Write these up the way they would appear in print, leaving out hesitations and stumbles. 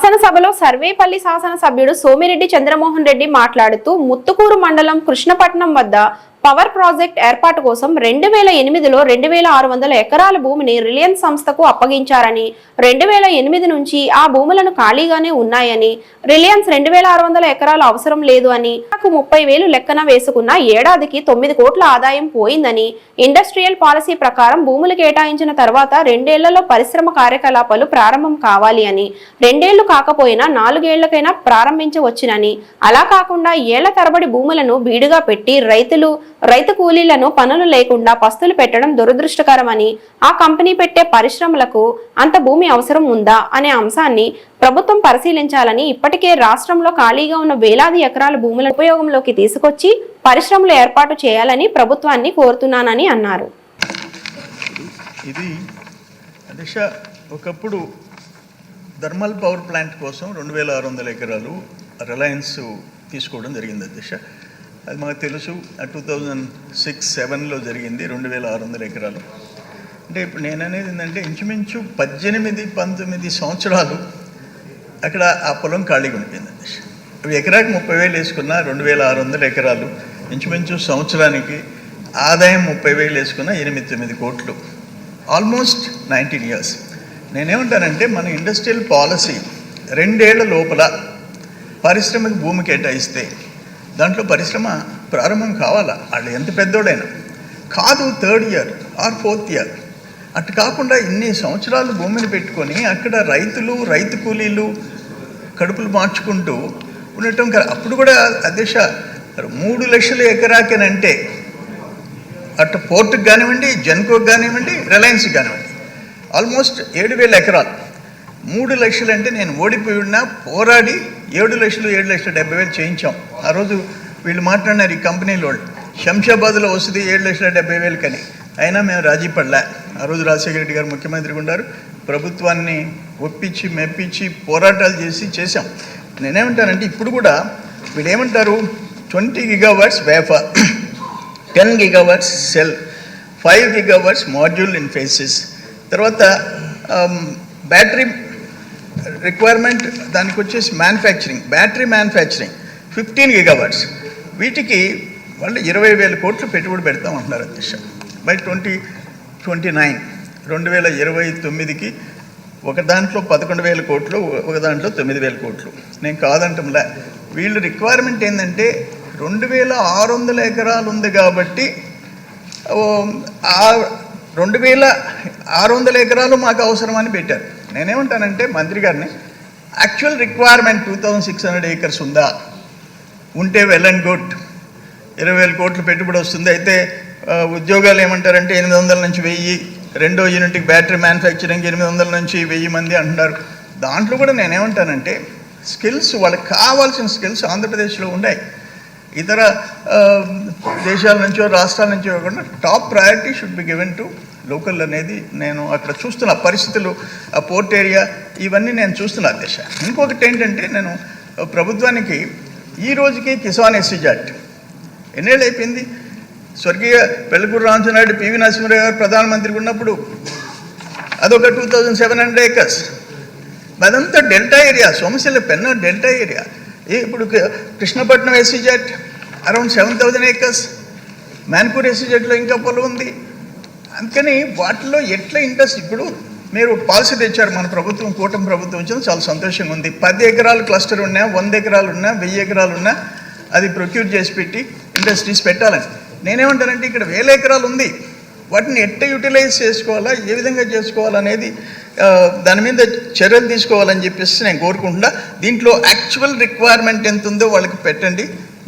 శాసనసభలో సర్వేపల్లి శాసనసభ్యుడు సోమిరెడ్డి చంద్రమోహన్ రెడ్డి మాట్లాడుతూ ముత్తుకూరు మండలం కృష్ణపట్నం వద్ద పవర్ ప్రాజెక్ట్ ఏర్పాటు కోసం 2008లో 2600 ఎకరాల భూమిని రిలయన్స్ సంస్థకు అప్పగించారని 2008 నుంచి ఆ భూములను ఖాళీగానే ఉన్నాయని రిలయన్స్ 2600 ఎకరాలు అవసరం లేదు అని 30,000 లెక్కన వేసుకున్న ఏడాదికి 9 కోట్ల ఆదాయం పోయిందని ఇండస్ట్రియల్ పాలసీ ప్రకారం భూములు కేటాయించిన తర్వాత 2 ఏళ్లలో పరిశ్రమ కార్యకలాపాలు ప్రారంభం కావాలి అని 2 ఏళ్లు కాకపోయినా 4 ఏళ్లకైనా ప్రారంభించవచ్చునని అలా కాకుండా ఏళ్ల తరబడి భూములను బీడుగా పెట్టి రైతు కూలీలను పనులు లేకుండా పస్తులు పెట్టడం దురదృష్టకరమని ఆ కంపెనీ పెట్టే పరిశ్రమలకు అంత భూమి అవసరం ఉందా అనే అంశాన్ని ప్రభుత్వం పరిశీలించాలని ఇప్పటికే రాష్ట్రంలో ఖాళీగా ఉన్న వేలాది ఎకరాల భూములను ఉపయోగంలోకి తీసుకొచ్చి పరిశ్రమలు ఏర్పాటు చేయాలని ప్రభుత్వాన్ని కోరుతున్నానని అన్నారు. ఇది ఒకప్పుడు థర్మల్ పవర్ ప్లాంట్ కోసం 2600 ఎకరాలు రిలయన్స్ తీసుకోవడం జరిగింది అధ్యక్ష. అది మాకు తెలుసు 2006-07లో జరిగింది 2600 ఎకరాలు. అంటే ఇప్పుడు నేను అనేది ఏంటంటే ఇంచుమించు 18-19 సంవత్సరాలు అక్కడ ఆ పొలం ఖాళీగా ఉండిపోయింది అధ్యక్ష. ఎకరాకి 30,000 వేసుకున్న 2600 ఎకరాలు ఇంచుమించు సంవత్సరానికి ఆదాయం 30,000 వేసుకున్న 8-9 కోట్లు, ఆల్మోస్ట్ 19 years. నేనేమంటానంటే మన ఇండస్ట్రియల్ పాలసీ 2 ఏళ్ల లోపల పరిశ్రమకు భూమి కేటాయిస్తే దాంట్లో పరిశ్రమ ప్రారంభం కావాలా, వాళ్ళు ఎంత పెద్దోడైనా కాదు, 3rd year or 4th year. అటు కాకుండా ఇన్ని సంవత్సరాలు భూమిని పెట్టుకొని అక్కడ రైతు కూలీలు కడుపులు మార్చుకుంటూ ఉండటం. అప్పుడు కూడా అధ్యక్ష 3 లక్షల ఎకరాకేనంటే అటు పోర్టుకు కానివ్వండి, జెన్కోకి కానివ్వండి, రిలయన్స్కి కానివ్వండి ఆల్మోస్ట్ 7,000 ఎకరాలు. 3 లక్షలు అంటే నేను ఓడిపోయి ఉన్నా పోరాడి 7,70,000 చేయించాం. ఆ రోజు వీళ్ళు మాట్లాడినారు ఈ కంపెనీల వాళ్ళు, శంషాబాద్లో వస్తుంది 7,70,000 కని, అయినా మేము రాజీ పడలే. ఆ రోజు రాజశేఖర రెడ్డి గారు ముఖ్యమంత్రిగా ఉన్నారు, ప్రభుత్వాన్ని ఒప్పించి మెప్పించి పోరాటాలు చేసాం. నేనేమంటానంటే ఇప్పుడు కూడా వీళ్ళు ఏమంటారు, 20 gigawatts wafer, 10 gigawatts cell, 5 gigawatts module in faces, తర్వాత బ్యాటరీ రిక్వైర్మెంట్ దానికి వచ్చేసి బ్యాటరీ మ్యానుఫ్యాక్చరింగ్ 15 gigawatts. వీటికి వాళ్ళు 20,000 కోట్లు పెట్టుబడి పెడతాం అంటున్నారు అధ్యక్ష. బై 2029 2029కి ఒక దాంట్లో 11,000 కోట్లు, ఒక దాంట్లో 9,000 కోట్లు. నేను కాదంటంలే, వీళ్ళు రిక్వైర్మెంట్ ఏంటంటే 2,600 ఎకరాలు ఉంది కాబట్టి 2,600 ఎకరాలు మాకు అవసరమని పెట్టారు. నేనేమంటానంటే మంత్రి గారిని, యాక్చువల్ రిక్వైర్మెంట్ 2,600 acres ఉందా, ఉంటే వెల్ అండ్ గుడ్, 20,000 కోట్లు పెట్టుబడి వస్తుంది. అయితే ఉద్యోగాలు ఏమంటారంటే 800 నుంచి 1000, 2వ యూనిట్కి బ్యాటరీ మ్యానుఫ్యాక్చరింగ్ 800 నుంచి 1000 మంది అంటున్నారు. దాంట్లో కూడా నేనేమంటానంటే స్కిల్స్, వాళ్ళకి కావాల్సిన స్కిల్స్ ఆంధ్రప్రదేశ్లో ఉన్నాయి. ఇతర దేశాల నుంచో రాష్ట్రాల నుంచో కాకుండా top priority should be given to local అనేది నేను అక్కడ చూస్తున్న పరిస్థితులు, ఆ పోర్ట్ ఏరియా ఇవన్నీ నేను చూస్తున్నా అధ్యక్ష. ఇంకొకటి ఏంటంటే నేను ప్రభుత్వానికి ఈ రోజుకి కిసాన్ ఎస్సీజెడ్ ఎన్నేళ్ళు అయిపోయింది. స్వర్గీయ వెల్లకూరు రామచంద్రారెడ్డి, పివి నరసింహారావు గారు ప్రధానమంత్రిగా ఉన్నప్పుడు అదొక 2,700 acres. అదంతా delta area, Somasila Penna delta area. ఇప్పుడు కృష్ణపట్నం ఎస్సీజెడ్ అరౌండ్ 7,000 acres, మ్యాన్పూర్ ఎస్సీజెడ్లో ఇంకా పొలం ఉంది. అందుకని వాటిలో ఎట్లా ఇంట్రెస్ట్, ఇప్పుడు మీరు పాలసీ తెచ్చారు మన ప్రభుత్వం, కూటమి ప్రభుత్వం వచ్చింది, చాలా సంతోషంగా ఉంది. 10 ఎకరాలు క్లస్టర్ ఉన్నా, 100 ఎకరాలు ఉన్నా, 1000 ఎకరాలు ఉన్నా అది ప్రొక్యూర్ చేసి పెట్టి ఇండస్ట్రీస్ పెట్టాలని. నేనేమంటానంటే ఇక్కడ 1000 ఎకరాలు ఉంది, వాటిని ఎట్లా యూటిలైజ్ చేసుకోవాలా, ఏ విధంగా చేసుకోవాలనేది దాని మీద చర్యలు తీసుకోవాలని చెప్పేసి నేను కోరుకుంటున్నా. దీంట్లో యాక్చువల్ రిక్వైర్మెంట్ ఎంత ఉందో వాళ్ళకి పెట్టండి,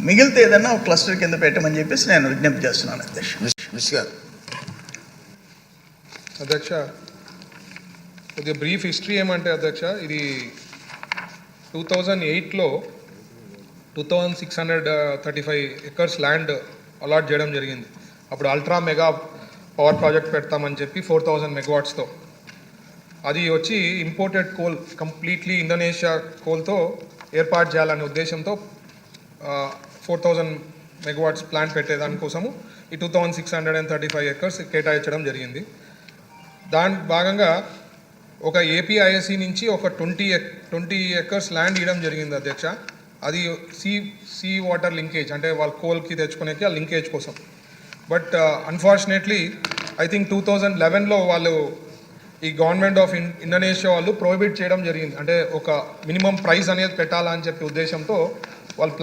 మిగిలితే ఏదన్నా ఒక క్లస్టర్ కింద పెట్టమని చెప్పేసి నేను విజ్ఞప్తి చేస్తున్నాను అధ్యక్ష. అధ్యక్ష, కొద్దిగా బ్రీఫ్ హిస్టరీ ఏమంటే అధ్యక్ష, ఇది 2008లో 2,635 acres ల్యాండ్ అలాట్ చేయడం జరిగింది. అప్పుడు అల్ట్రా మెగా పవర్ ప్రాజెక్ట్ పెడతామని చెప్పి 4,000 megawattsతో. అది వచ్చి ఇంపోర్టెడ్ కోల్, కంప్లీట్లీ ఇండోనేషియా కోల్తో ఏర్పాటు చేయాలనే ఉద్దేశంతో 4,000 megawatts ప్లాంట్ పెట్టేదానికోసము ఈ 2,635 acres కేటాయించడం జరిగింది. దాని భాగంగా ఒక ఏపీఐఎస్సి నుంచి ఒక 20 ఎకర్స్ ల్యాండ్ ఇవ్వడం జరిగింది అధ్యక్ష. అది సీ వాటర్ లింకేజ్, అంటే వాళ్ళ కోల్కి తెచ్చుకునేకి ఆ లింకేజ్ కోసం. బట్ అన్ఫార్చునేట్లీ ఐ థింక్ 2011లో వాళ్ళు ఈ గవర్నమెంట్ ఆఫ్ ఇండోనేషియా వాళ్ళు ప్రోహిబిట్ చేయడం జరిగింది. అంటే ఒక మినిమం ప్రైస్ అనేది పెట్టాలని చెప్పి ఉద్దేశంతో వాళ్ళు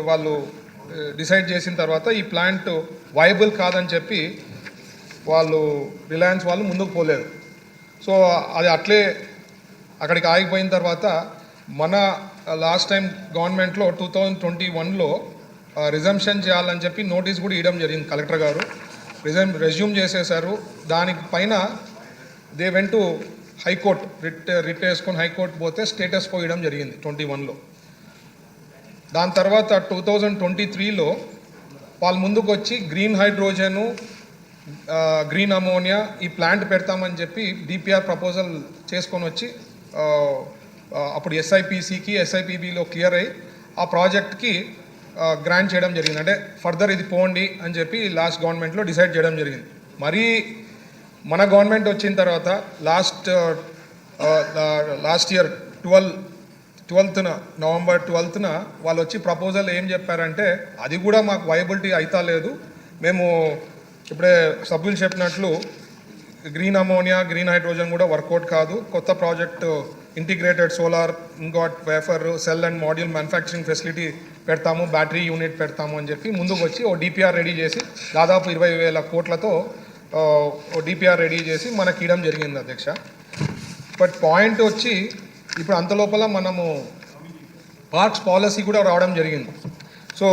వాళ్ళు డిసైడ్ చేసిన తర్వాత ఈ ప్లాంట్ వైబుల్ కాదని చెప్పి వాళ్ళు రిలయన్స్ వాళ్ళు ముందుకు పోలేదు. సో అది అట్లే అక్కడికి ఆగిపోయిన తర్వాత మన లాస్ట్ టైం గవర్నమెంట్లో 2021లో రిజంప్షన్ చేయాలని చెప్పి నోటీస్ కూడా ఇవ్వడం జరిగింది. కలెక్టర్ గారు రెజ్యూమ్ చేసేసారు. దానికి పైన they went to high court, writ వేసుకొని హైకోర్టు పోతే స్టేటస్ పోయడం జరిగింది 21లో. దాని తర్వాత 2023లో వాళ్ళు ముందుకు వచ్చి గ్రీన్ హైడ్రోజను, గ్రీన్ అమోనియా ఈ ప్లాంట్ పెడతామని చెప్పి డిపిఆర్ ప్రపోజల్ చేసుకొని వచ్చి అప్పుడు ఎస్ఐపిసికి ఎస్ఐపిబిలో క్లియర్ అయ్యి ఆ ప్రాజెక్ట్కి గ్రాంట్ చేయడం జరిగింది. అంటే ఫర్దర్ ఇది పోండి అని చెప్పి లాస్ట్ గవర్నమెంట్లో డిసైడ్ చేయడం జరిగింది. మరీ మన గవర్నమెంట్ వచ్చిన తర్వాత లాస్ట్ ఇయర్ 12న నవంబర్ 12న వాళ్ళు వచ్చి ప్రపోజల్ ఏం చెప్పారంటే అది కూడా మాకు వైబిలిటీ అయితా లేదు, మేము ఇప్పుడే సభ్యులు చెప్పినట్లు గ్రీన్ అమోనియా గ్రీన్ హైడ్రోజన్ కూడా వర్కౌట్ కాదు, కొత్త project integrated solar ingot wafer cell and module manufacturing facility పెడతాము, బ్యాటరీ యూనిట్ పెడతాము అని చెప్పి ముందుకు వచ్చి ఓ డిపిఆర్ రెడీ చేసి దాదాపు 20,000 కోట్లతో డిపిఆర్ రెడీ చేసి మనకి ఇవ్వడం జరిగింది అధ్యక్ష. బట్ పాయింట్ వచ్చి ఇప్పుడు అంతలోపల మనము పార్క్స్ పాలసీ కూడా రావడం జరిగింది. సో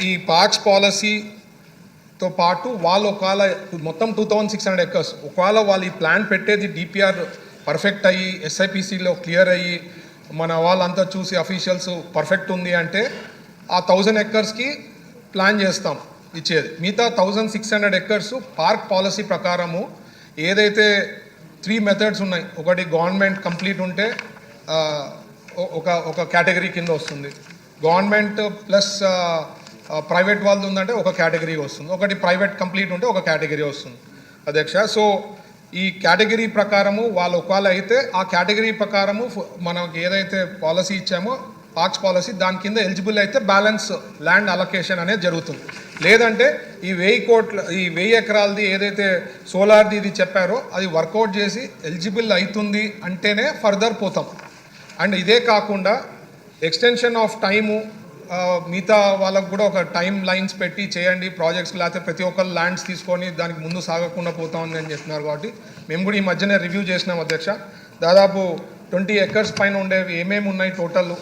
ఈ పార్క్స్ పాలసీతో పాటు వాళ్ళు ఒకవేళ మొత్తం 2600 ఎకర్స్ ఒకవేళ వాళ్ళు ఈ ప్లాన్ పెట్టేది డిపిఆర్ పర్ఫెక్ట్ అయ్యి ఎస్ఐపిసిలో క్లియర్ అయ్యి మన వాళ్ళంతా చూసి అఫీషియల్స్ పర్ఫెక్ట్ ఉంది అంటే ఆ 1000 ఎకర్స్కి ప్లాన్ చేస్తాం ఇచ్చేది. మిగతా 1600 ఎకర్స్ పార్క్ పాలసీ ప్రకారము ఏదైతే 3 మెథడ్స్ ఉన్నాయి, ఒకటి గవర్నమెంట్ కంప్లీట్ ఉంటే ఒక కేటగిరీ కింద వస్తుంది, గవర్నమెంట్ ప్లస్ ప్రైవేట్ వాళ్ళది ఉందంటే ఒక కేటగిరీ వస్తుంది, ఒకటి ప్రైవేట్ కంప్లీట్ ఉంటే ఒక కేటగిరీ వస్తుంది అధ్యక్ష. సో ఈ కేటగిరీ ప్రకారము వాళ్ళు ఒకవేళ అయితే ఆ కేటగిరీ ప్రకారము మనకి ఏదైతే పాలసీ ఇచ్చామో పార్క్స్ పాలసీ దాని కింద ఎలిజిబుల్ అయితే బ్యాలెన్స్ ల్యాండ్ అలొకేషన్ అనేది జరుగుతుంది. లేదంటే ఈ 1000 ఎకరాలది ఏదైతే సోలార్ది ఇది చెప్పారో అది వర్కౌట్ చేసి ఎలిజిబుల్ అవుతుంది అంటేనే ఫర్దర్ పోతాం. అండ్ ఇదే కాకుండా ఎక్స్టెన్షన్ ఆఫ్ టైము మిగతా వాళ్ళకు కూడా ఒక టైం లైన్స్ పెట్టి చేయండి ప్రాజెక్ట్స్, లేకపోతే ప్రతి ఒక్కరు ల్యాండ్స్ తీసుకొని దానికి ముందు సాగకుండా పోతా ఉంది అని చెప్తున్నారు. కాబట్టి మేము కూడా ఈ మధ్యనే రివ్యూ చేసినాం అధ్యక్ష. దాదాపు 20 ఎకర్స్ పైన ఉండేవి ఏమేమి ఉన్నాయి టోటల్,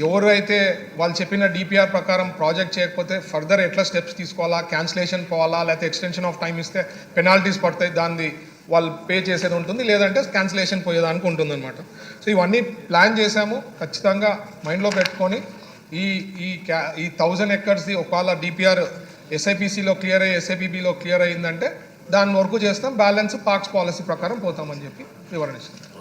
ఎవరు అయితే వాళ్ళు చెప్పిన డిపిఆర్ ప్రకారం ప్రాజెక్ట్ చేయకపోతే ఫర్దర్ ఎట్లా స్టెప్స్ తీసుకోవాలా, క్యాన్సిలేషన్ పోవాలా, లేకపోతే ఎక్స్టెన్షన్ ఆఫ్ టైం ఇస్తే పెనాల్టీస్ పడతాయి, దాన్ని వాళ్ళు పే చేసేది ఉంటుంది, లేదంటే క్యాన్సిలేషన్ పోయేదానికి ఉంటుంది అనమాట. సో ఇవన్నీ ప్లాన్ చేసాము, ఖచ్చితంగా మైండ్లో పెట్టుకొని ఈ 1000 ఎకర్స్ది ఒకవేళ డిపిఆర్ ఎస్ఐపిసిలో క్లియర్ అయ్యి ఎస్ఐపిబిలో క్లియర్ అయ్యిందంటే దాని వరకు చేస్తాం, బ్యాలెన్స్ పార్క్స్ పాలసీ ప్రకారం పోతామని చెప్పి వివరణ ఇస్తాం.